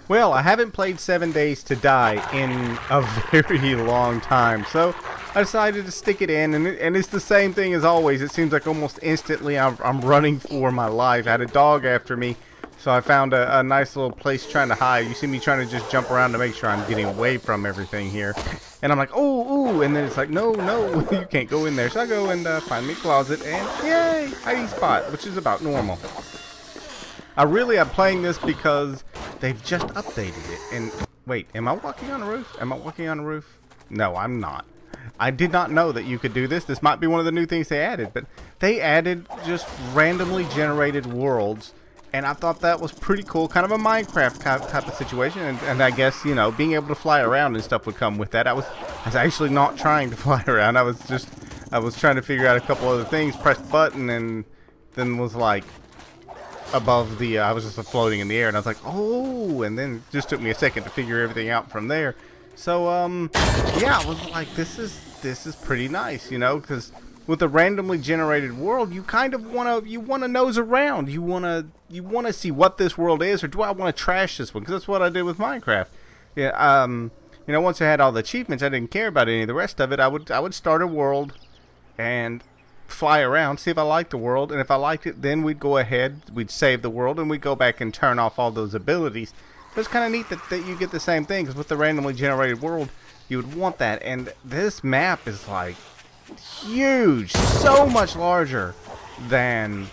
Well, I haven't played 7 Days to Die in a very long time, so I decided to stick it in, and it's the same thing as always. It seems like almost instantly I'm running for my life. I had a dog after me, so I found a nice little place trying to hide. You see me trying to just jump around to make sure I'm getting away from everything here. And I'm like, oh, ooh, and then it's like, no, you can't go in there. So I go and find me a closet, and yay, hiding spot, which is about normal. I'm playing this because they've just updated it. And wait, am I walking on a roof? Am I walking on a roof? No, I'm not. I did not know that you could do this. This might be one of the new things they added, but they added just randomly generated worlds, and I thought that was pretty cool. Kind of a Minecraft type of situation, and I guess, you know, being able to fly around and stuff would come with that. I was actually not trying to fly around. I was trying to figure out a couple other things, pressed button, and then was like, above the I was just floating in the air, and I was like, oh, and then it just took me a second to figure everything out from there. So yeah, I was like, this is pretty nice, you know, because with a randomly generated world, you kind of wanna nose around, you wanna see what this world is, or do I want to trash this one? Because that's what I did with Minecraft. Yeah, you know, once I had all the achievements, I didn't care about any of the rest of it. I would start a world and fly around, see if I liked the world, and if I liked it, then we'd go ahead, we'd save the world, and we'd go back and turn off all those abilities. But it's kind of neat that you get the same thing, because with the randomly generated world, you would want that. And this map is like huge, so much larger than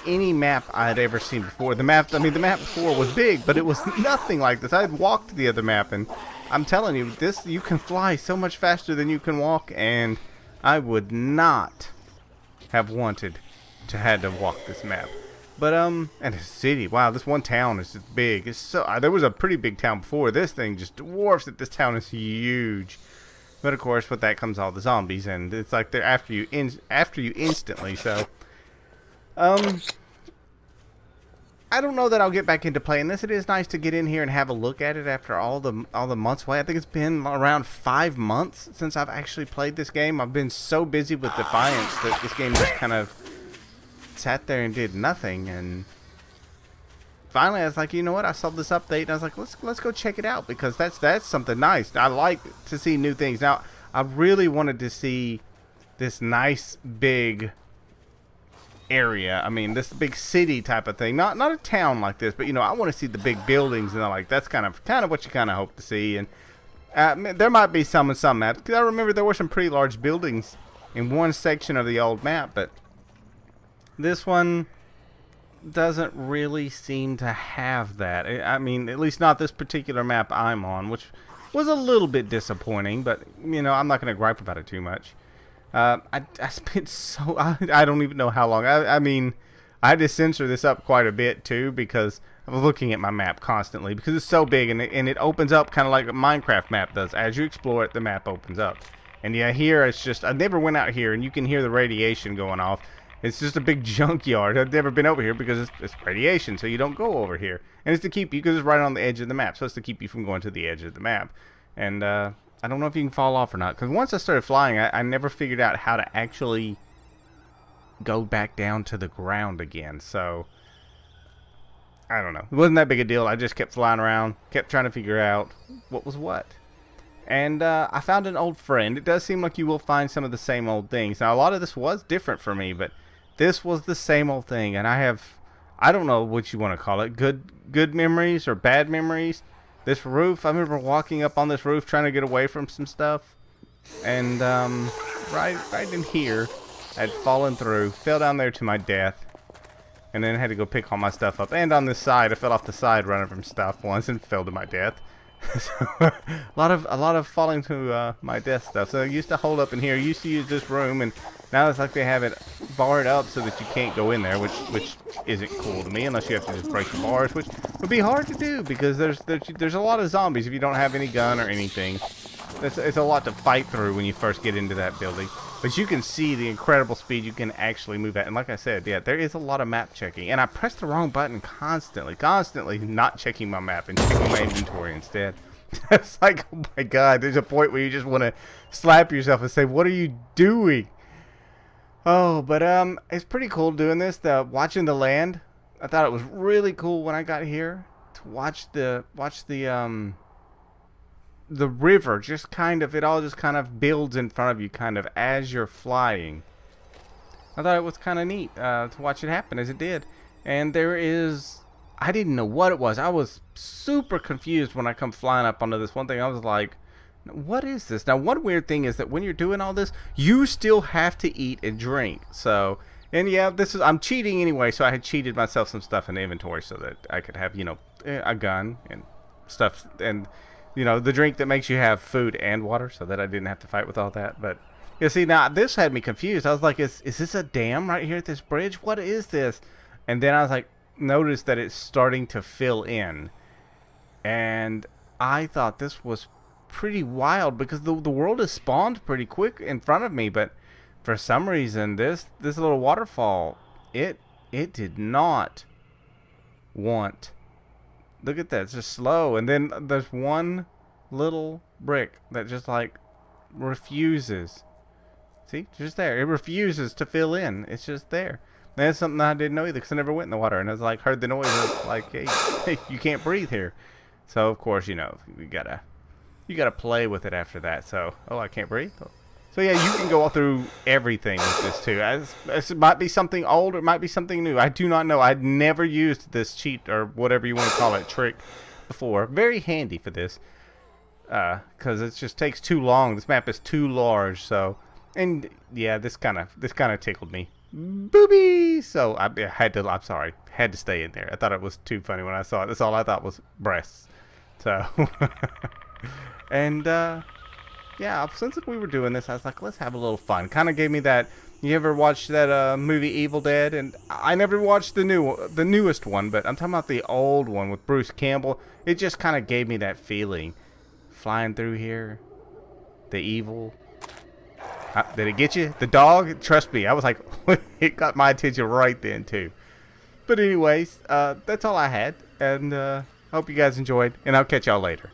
any map I'd ever seen before. The map before was big, but it was nothing like this. I had walked the other map, and I'm telling you, you can fly so much faster than you can walk, and I would not have wanted to had to walk this map. But and the city, wow, this one town is just big. It's so there was a pretty big town before. This thing just dwarfs it. This town is huge. But of course, with that comes all the zombies, and it's like they're after you instantly. So I don't know that I'll get back into playing this. It is nice to get in here and have a look at it after all the months away. I think it's been around 5 months since I've actually played this game. I've been so busy with Defiance that this game just kind of sat there and did nothing. And finally, I was like, you know what? I saw this update, and I was like, let's go check it out, because that's something nice. I like to see new things. Now, I really wanted to see this nice big area. I mean, this big city type of thing, not a town like this, but you know, I want to see the big buildings, and like that's kind of what you kind of hope to see. And there might be some in some maps, because I remember there were some pretty large buildings in one section of the old map, but this one doesn't really seem to have that. I mean, at least not this particular map I'm on, which was a little bit disappointing, but you know, I'm not going to gripe about it too much. I spent I don't even know how long. I mean, I had to censor this up quite a bit too, because I was looking at my map constantly, because it's so big, and it opens up kind of like a Minecraft map does. As you explore it, the map opens up. And yeah, here it's just, I never went out here, and you can hear the radiation going off. It's just a big junkyard. I've never been over here because it's radiation, so you don't go over here. And it's to keep you, because it's right on the edge of the map, so it's to keep you from going to the edge of the map. And I don't know if you can fall off or not, because once I started flying, I never figured out how to actually go back down to the ground again. So I don't know. It wasn't that big a deal. I just kept flying around, kept trying to figure out what was what. And I found an old friend. It does seem like you will find some of the same old things. Now, a lot of this was different for me, but this was the same old thing. And I don't know what you want to call it, good memories or bad memories. This roof, I remember walking up on this roof trying to get away from some stuff, and right in here, I had fallen through, fell down there to my death, and then had to go pick all my stuff up. And on this side, I fell off the side running from stuff once and fell to my death. So, a lot of falling to my death stuff. So I used to hold up in here. I used to use this room, and now it's like they have it barred up so that you can't go in there, which isn't cool to me, unless you have to just break the bars, which would be hard to do, because there's a lot of zombies if you don't have any gun or anything. It's a lot to fight through when you first get into that building. But you can see the incredible speed you can actually move at. And like I said, yeah, there is a lot of map checking. And I pressed the wrong button constantly not checking my map and checking my inventory instead. It's like, oh my god, there's a point where you just want to slap yourself and say, what are you doing? Oh, but it's pretty cool doing this, watching the land. I thought it was really cool when I got here to the river just kind of, it all just kind of builds in front of you kind of as you're flying. I thought it was kind of neat to watch it happen as it did. And there is, I didn't know what it was. I was super confused when I come flying up onto this one thing. I was like, what is this? Now, one weird thing is that when you're doing all this, you still have to eat and drink. So, and yeah, I'm cheating anyway, so I had cheated myself some stuff in the inventory so that I could have, you know, a gun and stuff, and, you know, the drink that makes you have food and water, so that I didn't have to fight with all that. But, you see, now, this had me confused. I was like, is this a dam right here at this bridge? What is this? And then I was like, noticed that it's starting to fill in. And I thought this was pretty wild, because the world has spawned pretty quick in front of me, but for some reason this little waterfall, it did not want. Look at that, it's just slow, and then there's one little brick that just like refuses. See, just there, it refuses to fill in. It's just there. And that's something I didn't know either, because I never went in the water, and I was like, heard the noise, and I was like, hey, you can't breathe here. So of course, you know, you gotta play with it after that. So, oh, I can't breathe. So yeah, you can go all through everything with this too. It might be something old, or it might be something new. I do not know. I'd never used this cheat, or whatever you want to call it, trick before. Very handy for this, because it just takes too long. This map is too large. So, and yeah, this kind of tickled me. Boobies. So I had to. I'm sorry, had to stay in there. I thought it was too funny when I saw it. That's all I thought was breasts. So, and yeah, since we were doing this, I was like, let's have a little fun. Kind of gave me that. You ever watched that movie Evil Dead? And I never watched the newest one, but I'm talking about the old one with Bruce Campbell. It just kind of gave me that feeling, flying through here, the evil. Did it get you? The dog? Trust me, I was like, it got my attention right then too. But anyways, that's all I had, and hope you guys enjoyed, and I'll catch y'all later.